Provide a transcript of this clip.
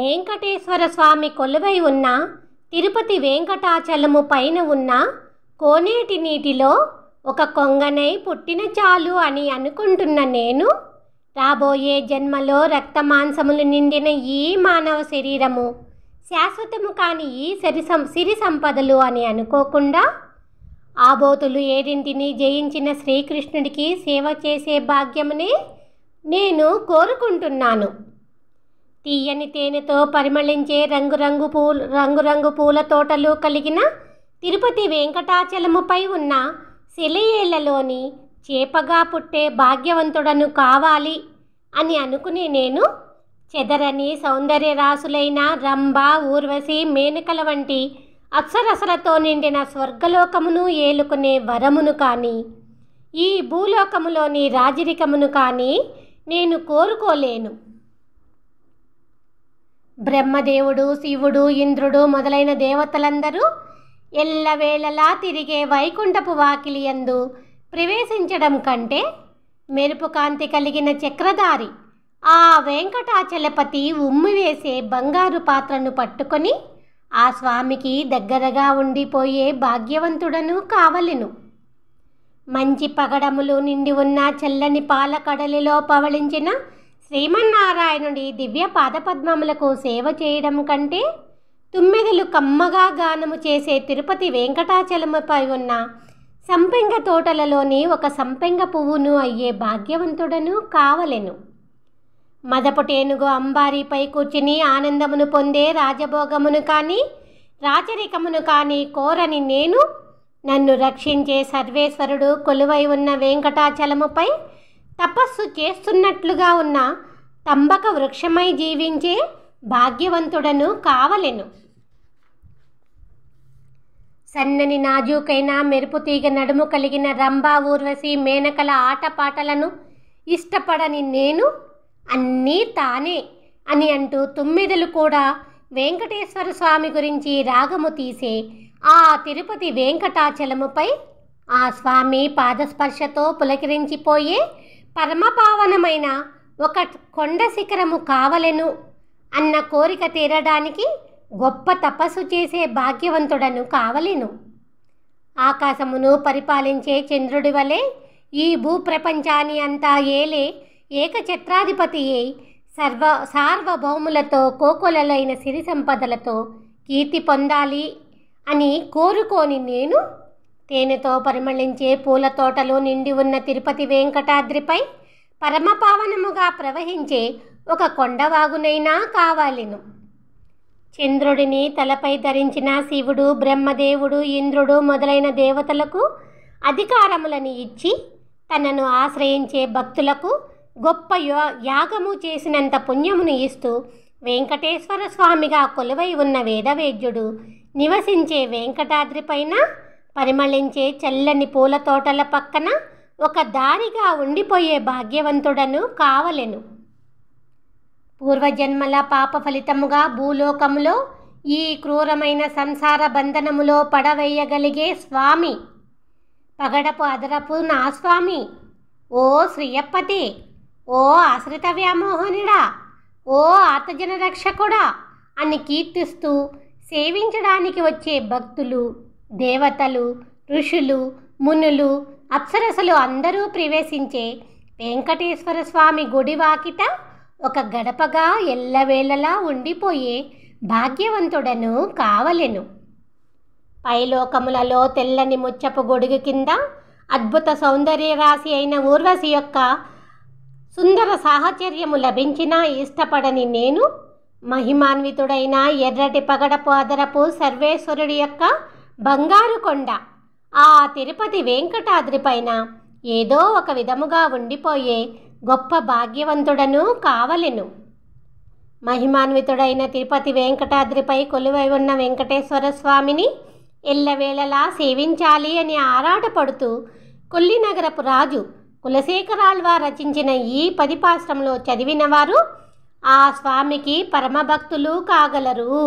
వెంకటేశ్వర స్వామి కొలువై ఉన్న తిరుపతి వెంకటాచలము పైన ఉన్న కోనేటి నీటిలో ఒక కొంగనై పుట్టిన చాలు అని అనుకుంటున్న నేను రాబోయే జన్మలో రక్తమాంసములు నిండిన ఈ మానవ శరీరము శాశ్వతము కాని ఈ సిరి సంపదలు అని అనుకోకుండా ఆబోతులు ఏడింటిని జయించిన శ్రీకృష్ణుడికి సేవ చేసే భాగ్యమునే నేను కోరుకుంటున్నాను. తీయని తేనెతో పరిమళించే రంగురంగు పూల తోటలు కలిగిన తిరుపతి వెంకటాచలముపై ఉన్న సెలయేళ్లలోని చేపగా పుట్టే భాగ్యవంతుడను కావాలి అని అనుకునే నేను చెదరని సౌందర్య రాసులైన రంభ, ఊర్వశి, మేనకల వంటి అప్సరసలతో నిండిన స్వర్గలోకమును ఏలుకునే వరమును కానీ ఈ భూలోకములోని రాజరికమును కానీ నేను కోరుకోలేను. బ్రహ్మదేవుడు, శివుడు, ఇంద్రుడు మొదలైన దేవతలందరూ ఎల్లవేళలా తిరిగే వైకుంఠపు వాకిలి యందు ప్రవేశించడం కంటే మెరుపు కాంతి కలిగిన చక్రధారి ఆ వెంకటాచలపతి ఉమ్మివేసే బంగారు పాత్రను పట్టుకొని ఆ స్వామికి దగ్గరగా ఉండిపోయే భాగ్యవంతుడను కావలెను. మంచి పగడములు నిండి ఉన్న చల్లని పాల కడలిలో పవళించిన శ్రీమన్నారాయణుడి దివ్య పాదపద్మములకు సేవ చేయడం కంటే తుమ్మెదలు కమ్మగా గానము చేసే తిరుపతి వెంకటాచలముపై ఉన్న సంపెంగ తోటలలోని ఒక సంపెంగ పువ్వును అయ్యే భాగ్యవంతుడను కావలెను. మదపుటేనుగు అంబారీపై కూర్చుని ఆనందమును పొందే రాజభోగమును కానీ రాచరికమును కానీ కోరని నేను నన్ను రక్షించే సర్వేశ్వరుడు కొలువై ఉన్న వెంకటాచలముపై తపస్సు చేస్తున్నట్లుగా ఉన్న తంబక వృక్షమై జీవించే భాగ్యవంతుడను కావలెను. సన్నని నాజూకైన మెరుపు తీగ నడుము కలిగిన రంభ, ఊర్వశి, మేనకల ఆటపాటలను ఇష్టపడని నేను అన్నీ తానే అని అంటూ తుమ్మెదలు కూడా వెంకటేశ్వర స్వామి గురించి రాగము తీసే ఆ తిరుపతి వెంకటాచలముపై ఆ స్వామి పాదస్పర్శతో పులకరించిపోయే పరమపావనమైన ఒక కొండ శిఖరము కావలెను అన్న కోరిక తీరడానికి గొప్ప తపస్సు చేసే భాగ్యవంతుడను కావలెను. ఆకాశమును పరిపాలించే చంద్రుడి వలె ఈ భూప్రపంచాన్ని అంతా ఏలే ఏకఛత్రాధిపతి అయి సార్వభౌములతో కోకొలలైన సిరి సంపదలతో కీర్తి పొందాలి అని కోరుకోని నేను తేనెతో పరిమళించే పూల తోటలు నిండి ఉన్న తిరుపతి వెంకటాద్రిపై పరమపావనముగా ప్రవహించే ఒక కొండవాగునైనా కావాలెను. చంద్రుడిని తలపై ధరించిన శివుడు, బ్రహ్మదేవుడు, ఇంద్రుడు మొదలైన దేవతలకు అధికారములను ఇచ్చి తనను ఆశ్రయించే భక్తులకు గొప్ప యాగము చేసినంత పుణ్యమును ఇస్తూ వెంకటేశ్వర స్వామిగా కొలువై ఉన్న వేదవేద్యుడు నివసించే వెంకటాద్రిపైన పరిమళించే చల్లని పూల తోటల పక్కన ఒక దారిగా ఉండిపోయే భాగ్యవంతుడను కావలెను. పూర్వజన్మల పాప ఫలితముగా భూలోకములో ఈ క్రూరమైన సంసార బంధనములో పడవేయగలిగే స్వామి, పగడపు అదరపు నా స్వామి, ఓ శ్రీయప్పతి, ఓ ఆశ్రిత వ్యామోహనుడా, ఓ ఆర్తజన రక్షకుడా అని కీర్తిస్తూ సేవించడానికి వచ్చే భక్తులు, దేవతలు, ఋషులు, మునులు, అప్సరసలు అందరూ ప్రవేశించే వెంకటేశ్వర స్వామి గుడి వాకిట ఒక గడపగా ఎల్లవేళలా ఉండిపోయే భాగ్యవంతుడను కావలెను. పైలోకములలో తెల్లని ముచ్చపు గొడుగు కింద అద్భుత సౌందర్య రాశి అయిన ఊర్వశి యొక్క సుందర సాహచర్యము లభించినా ఇష్టపడని నేను మహిమాన్వితుడైన ఎర్రటి పగడపు అదరపు సర్వేశ్వరుడి యొక్క బంగారు కొండ ఆ తిరుపతి వెంకటాద్రిపైన ఏదో ఒక విధముగా ఉండిపోయే గొప్ప భాగ్యవంతుడను కావలెను. మహిమాన్వితుడైన తిరుపతి వెంకటాద్రిపై కొలువై ఉన్న వెంకటేశ్వర స్వామిని ఎల్లవేళలా సేవించాలి అని ఆరాటపడుతూ కొల్లినగరపు రాజు కులశేఖరాళ్వార్ రచించిన ఈ 10 పాశ్రంలో చదివిన వారు ఆ స్వామికి పరమభక్తులు కాగలరు.